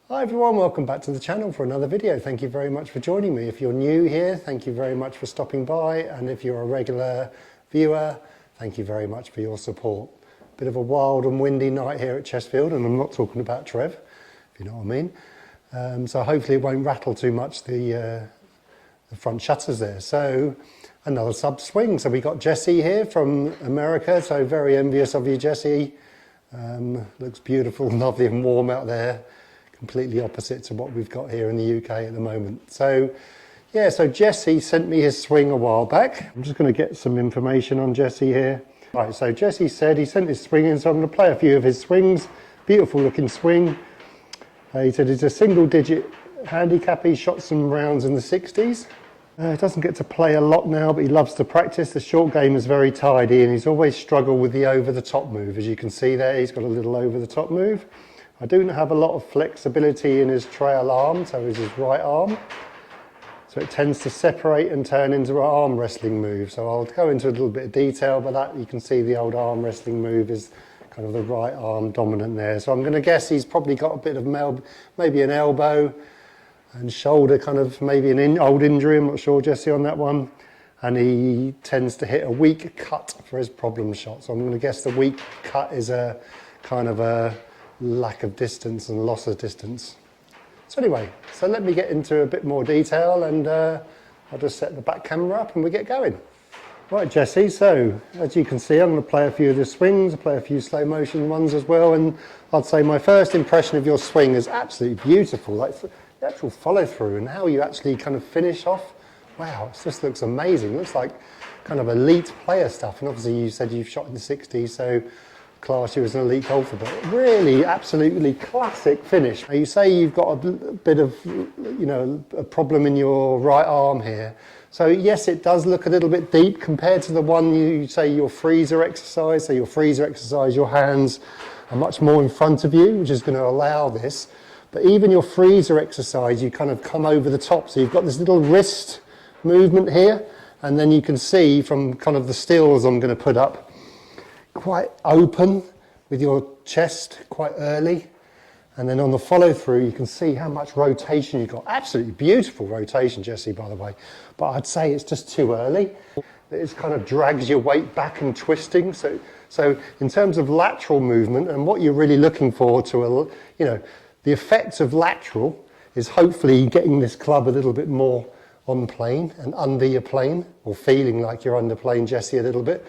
Hi everyone, welcome back to the channel for another video. Thank you very much for joining me. If you're new here, thank you very much for stopping by, and if you're a regular viewer, thank you very much for your support. Bit of a wild and windy night here at Chesterfield, and I'm not talking about Trev, if you know what I mean. So hopefully it won't rattle too much the front shutters there. So another sub swing. So we got Jesse here from America, so very envious of you, Jesse. Looks beautiful, lovely and warm out there. Completely opposite to what we've got here in the UK at the moment. So yeah, so Jesse sent me his swing a while back. I'm just going to get some information on Jesse here. Right, so Jesse said he sent his swing in, so I'm going to play a few of his swings. Beautiful looking swing. He said it's a single digit handicap. He shot some rounds in the 60s. He doesn't get to play a lot now, but he loves to practice. The short game is very tidy, and he's always struggled with the over the top move. As you can see there, he's got a little over the top move. I do have a lot of flexibility in his trail arm, so is his right arm. So it tends to separate and turn into an arm wrestling move. So I'll go into a little bit of detail, but that you can see the old arm wrestling move is kind of the right arm dominant there. So I'm going to guess he's probably got a bit of maybe an elbow and shoulder, kind of maybe an old injury. I'm not sure, Jesse, on that one. And he tends to hit a weak cut for his problem shot. So I'm going to guess the weak cut is a kind of a lack of distance and loss of distance. So anyway, so let me get into a bit more detail, and I'll just set the back camera up and we get going. Right, Jesse, so as you can see, I'm going to play a few of the swings, I'll play a few slow motion ones as well, and I'd say my first impression of your swing is absolutely beautiful, like the actual follow through and how you actually kind of finish off. Wow, it just looks amazing. It looks like kind of elite player stuff, and obviously you said you've shot in the 60s, so class you as an elite golfer, but really absolutely classic finish. Now you say you've got a bit of, you know, a problem in your right arm here. So yes, it does look a little bit deep compared to the one you say your freezer exercise. So your freezer exercise, your hands are much more in front of you, which is going to allow this. But even your freezer exercise, you kind of come over the top. So you've got this little wrist movement here, and then you can see from kind of the stills I'm going to put up, quite open with your chest quite early, and then on the follow through you can see how much rotation you've got. Absolutely beautiful rotation, Jesse, by the way, but I'd say it's just too early. It kind of drags your weight back and twisting. So in terms of lateral movement and what you're really looking for to, you know, the effect of lateral is hopefully getting this club a little bit more on plane and under your plane, or feeling like you're under plane, Jesse, a little bit.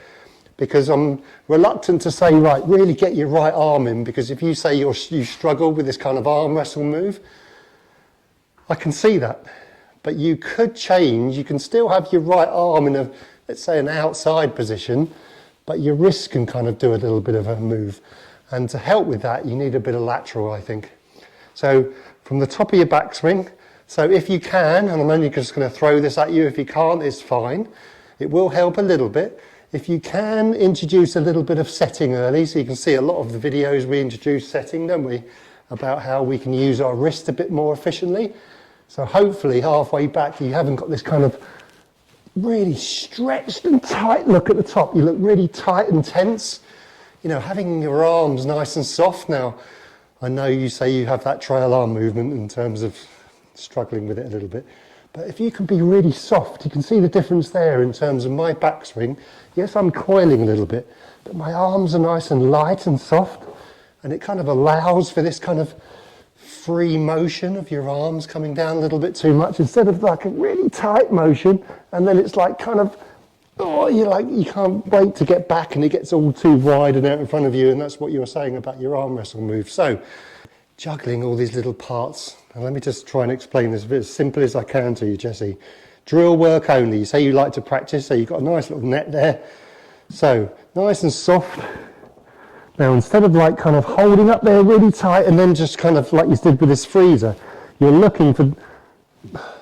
Because I'm reluctant to say, right, really get your right arm in, because if you say you struggle with this kind of arm wrestle move, I can see that. But you could change, you can still have your right arm in a, let's say, an outside position, but your wrist can kind of do a little bit of a move. And to help with that, you need a bit of lateral, I think. So from the top of your backswing, so if you can, and I'm only just going to throw this at you, if you can't, it's fine. It will help a little bit. If you can introduce a little bit of setting early, so you can see a lot of the videos we introduce setting, don't we, about how we can use our wrist a bit more efficiently. So hopefully halfway back you haven't got this kind of really stretched and tight look at the top. You look really tight and tense. You know, having your arms nice and soft. Now, I know you say you have that trail arm movement in terms of struggling with it a little bit. But if you can be really soft, you can see the difference there in terms of my backswing. Yes, I'm coiling a little bit, but my arms are nice and light and soft, and it kind of allows for this kind of free motion of your arms coming down a little bit too much, instead of like a really tight motion, and then it's like kind of, oh, you can't wait to get back and it gets all too wide and out in front of you, and that's what you were saying about your arm wrestle move. So, juggling all these little parts. And let me just try and explain this as simple as I can to you, Jesse. Drill work only. You say you like to practice, so you've got a nice little net there. So, nice and soft. Now, instead of like kind of holding up there really tight and then just kind of like you did with this freezer, you're looking for,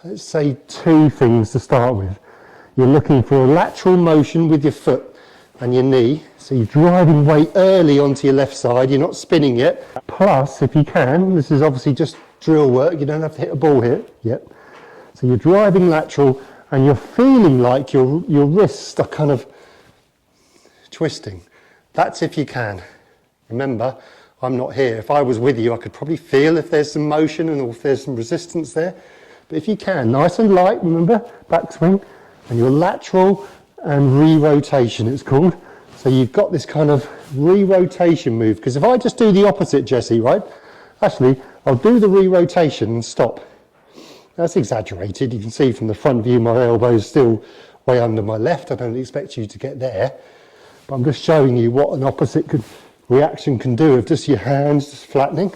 let's say, two things to start with. You're looking for a lateral motion with your foot and your knee. So you're driving weight early onto your left side, you're not spinning yet. Plus, if you can, this is obviously just drill work, you don't have to hit a ball here yet. So you're driving lateral and you're feeling like your wrists are kind of twisting. That's if you can. Remember, I'm not here. If I was with you, I could probably feel if there's some motion and if there's some resistance there. But if you can, nice and light, remember, backswing, and your lateral and re-rotation it's called. So you've got this kind of re-rotation move, because if I just do the opposite, Jesse, right? Actually, I'll do the re-rotation and stop. That's exaggerated. You can see from the front view my elbow is still way under my left. I don't expect you to get there. But I'm just showing you what an opposite reaction can do of just your hands just flattening.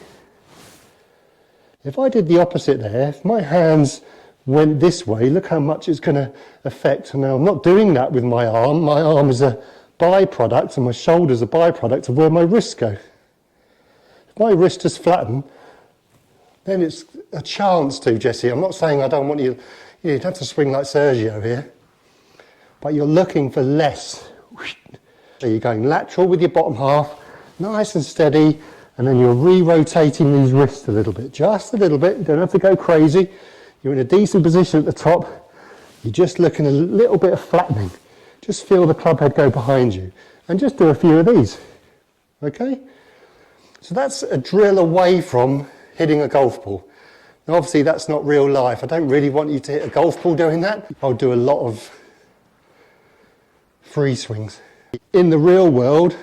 If I did the opposite there, if my hands went this way, look how much it's going to affect. Now, I'm not doing that with my arm. My arm is a byproduct and my shoulder's a byproduct of where my wrists go. If my wrist is flattened, then it's a chance to, Jesse. I'm not saying I don't want you, you don't have to swing like Sergio here, but you're looking for less. So you're going lateral with your bottom half, nice and steady, and then you're re-rotating these wrists a little bit, just a little bit. You don't have to go crazy. You're in a decent position at the top. You're just looking a little bit of flattening. Just feel the club head go behind you and just do a few of these, okay? So that's a drill away from hitting a golf ball. Now obviously that's not real life. I don't really want you to hit a golf ball doing that. I'll do a lot of free swings. In the real world,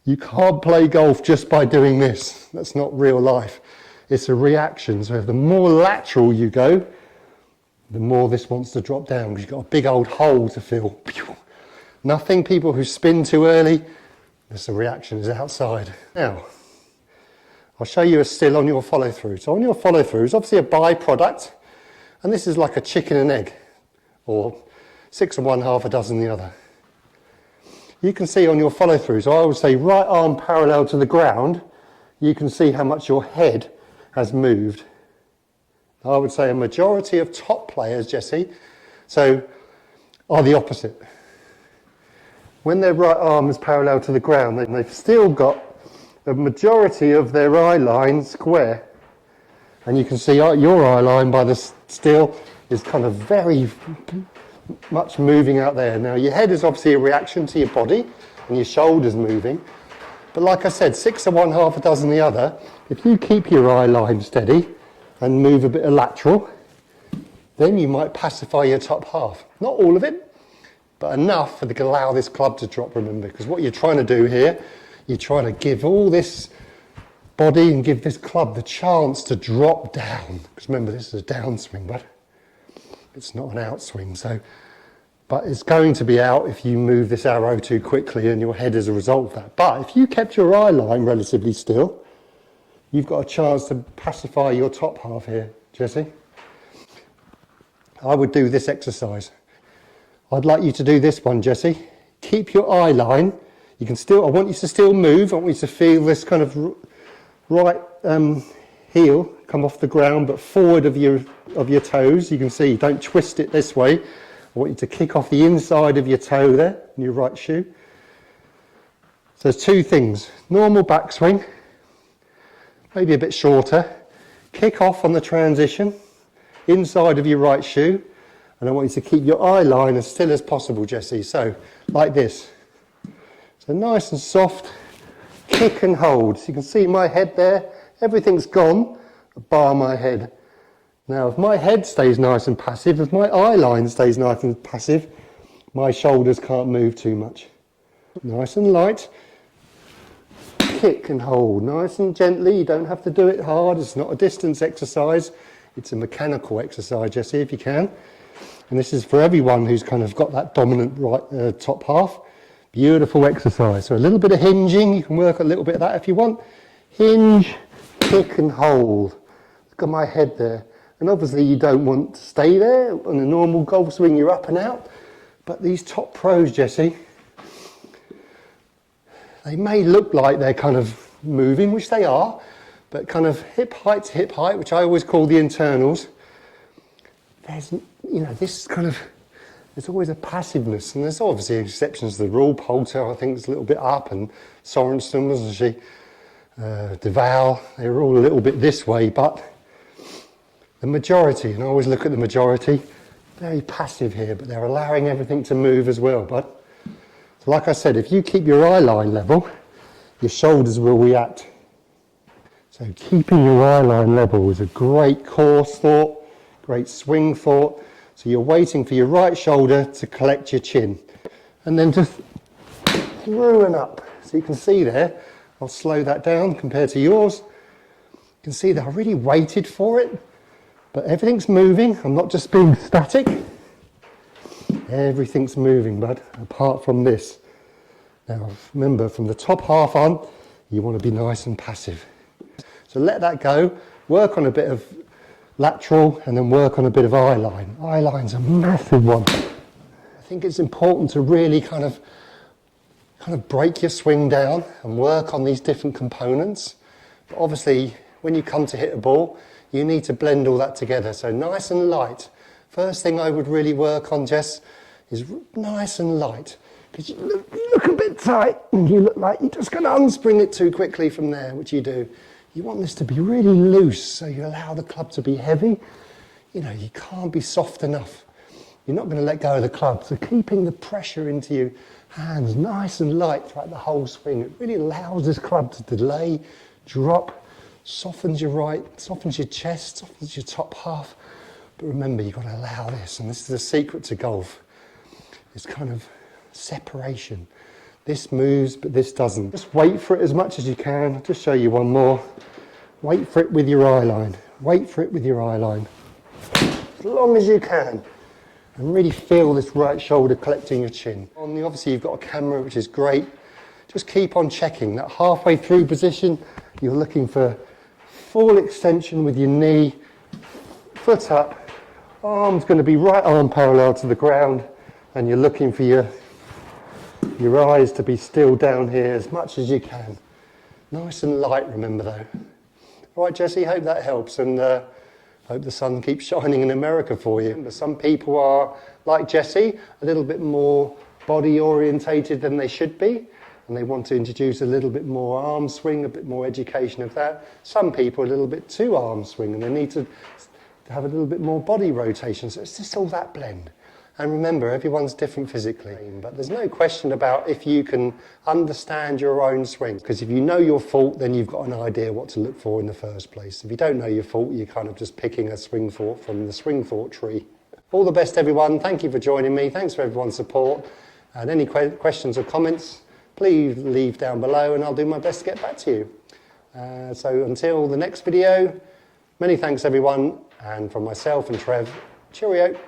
you can't play golf just by doing this. That's not real life. It's a reaction. So the more lateral you go, the more this wants to drop down because you've got a big old hole to fill. Nothing, people who spin too early, this reaction is outside. Now, I'll show you a still on your follow through. So on your follow through is obviously a byproduct, and this is like a chicken and egg, or 6 of one, half a dozen the other. You can see on your follow through, so I would say right arm parallel to the ground, you can see how much your head has moved. I would say a majority of top players, Jesse, so are the opposite. When their right arm is parallel to the ground, then they've still got a majority of their eye line square. And you can see your eye line by the still is kind of very much moving out there. Now your head is obviously a reaction to your body and your shoulders moving. But like I said, 6 of one, half a dozen the other. If you keep your eye line steady and move a bit of lateral, then you might pacify your top half. Not all of it, but enough for to allow this club to drop, remember, because what you're trying to do here, you're trying to give all this body and give this club the chance to drop down. Because remember, this is a downswing, but it's not an outswing. So, but it's going to be out if you move this arrow too quickly and your head as a result of that. But if you kept your eye line relatively still, you've got a chance to pacify your top half here, Jesse. I would do this exercise. I'd like you to do this one, Jesse. Keep your eye line. You can still, I want you to still move. I want you to feel this kind of right heel come off the ground, but forward of your toes. You can see, don't twist it this way. I want you to kick off the inside of your toe there in your right shoe. So there's two things. Normal backswing, maybe a bit shorter. Kick off on the transition, inside of your right shoe. And I want you to keep your eye line as still as possible, Jesse. So, like this. So nice and soft, kick and hold. So you can see my head there, everything's gone, bar my head. Now if my head stays nice and passive, if my eye line stays nice and passive, my shoulders can't move too much. Nice and light, kick and hold, nice and gently. You don't have to do it hard, it's not a distance exercise, it's a mechanical exercise, Jesse, if you can. And this is for everyone who's kind of got that dominant right top half. Beautiful exercise. So a little bit of hinging, you can work a little bit of that if you want. Hinge, kick and hold. Look at my head there. And obviously you don't want to stay there. On a normal golf swing you're up and out. But these top pros, Jesse, they may look like they're kind of moving, which they are, but kind of hip height to hip height, which I always call the internals. There's, you know, this kind of, there's always a passiveness, and there's obviously exceptions to the rule. Poulter, I think, is a little bit up, and Sorensen, wasn't she? Duval, they were all a little bit this way, but the majority, and I always look at the majority, very passive here, but they're allowing everything to move as well. But so like I said, if you keep your eye line level, your shoulders will react So keeping your eye line level is a great course thought, great swing thought. So you're waiting for your right shoulder to collect your chin. And then just through and up. So you can see there, I'll slow that down compared to yours. You can see that I really waited for it, but everything's moving. I'm not just being static. Everything's moving, bud, apart from this. Now, remember, from the top half on, you want to be nice and passive. So let that go, work on a bit of lateral, and then work on a bit of eye line. Eye line's a massive one. I think it's important to really kind of break your swing down and work on these different components. But obviously, when you come to hit a ball, you need to blend all that together. So nice and light. First thing I would really work on, Jess, is nice and light. Because you look a bit tight and you look like you're just going to unspring it too quickly from there, which you do. You want this to be really loose, so you allow the club to be heavy. You know, you can't be soft enough. You're not going to let go of the club. So keeping the pressure into your hands nice and light throughout the whole swing, it really allows this club to delay, drop, softens your right, softens your chest, softens your top half. But remember, you've got to allow this, and this is the secret to golf. It's kind of separation. This moves, but this doesn't. Just wait for it as much as you can. I'll just show you one more. Wait for it with your eye line. Wait for it with your eye line. As long as you can. And really feel this right shoulder collecting your chin. Obviously you've got a camera, which is great. Just keep on checking that halfway through position. You're looking for full extension with your knee, foot up, arm's going to be right arm parallel to the ground, and you're looking for your eyes to be still down here as much as you can. Nice and light, remember though. All right, Jesse, hope that helps, and hope the sun keeps shining in America for you. But some people are, like Jesse, a little bit more body orientated than they should be, and they want to introduce a little bit more arm swing, a bit more education of that. Some people are a little bit too arm swing, and they need to have a little bit more body rotation. So it's just all that blend. And remember, everyone's different physically, but there's no question about if you can understand your own swing. Because if you know your fault, then you've got an idea what to look for in the first place. If you don't know your fault, you're kind of just picking a swing thought from the swing thought tree. All the best, everyone. Thank you for joining me. Thanks for everyone's support. And any questions or comments, please leave down below and I'll do my best to get back to you. So until the next video, many thanks, everyone. And from myself and Trev, cheerio.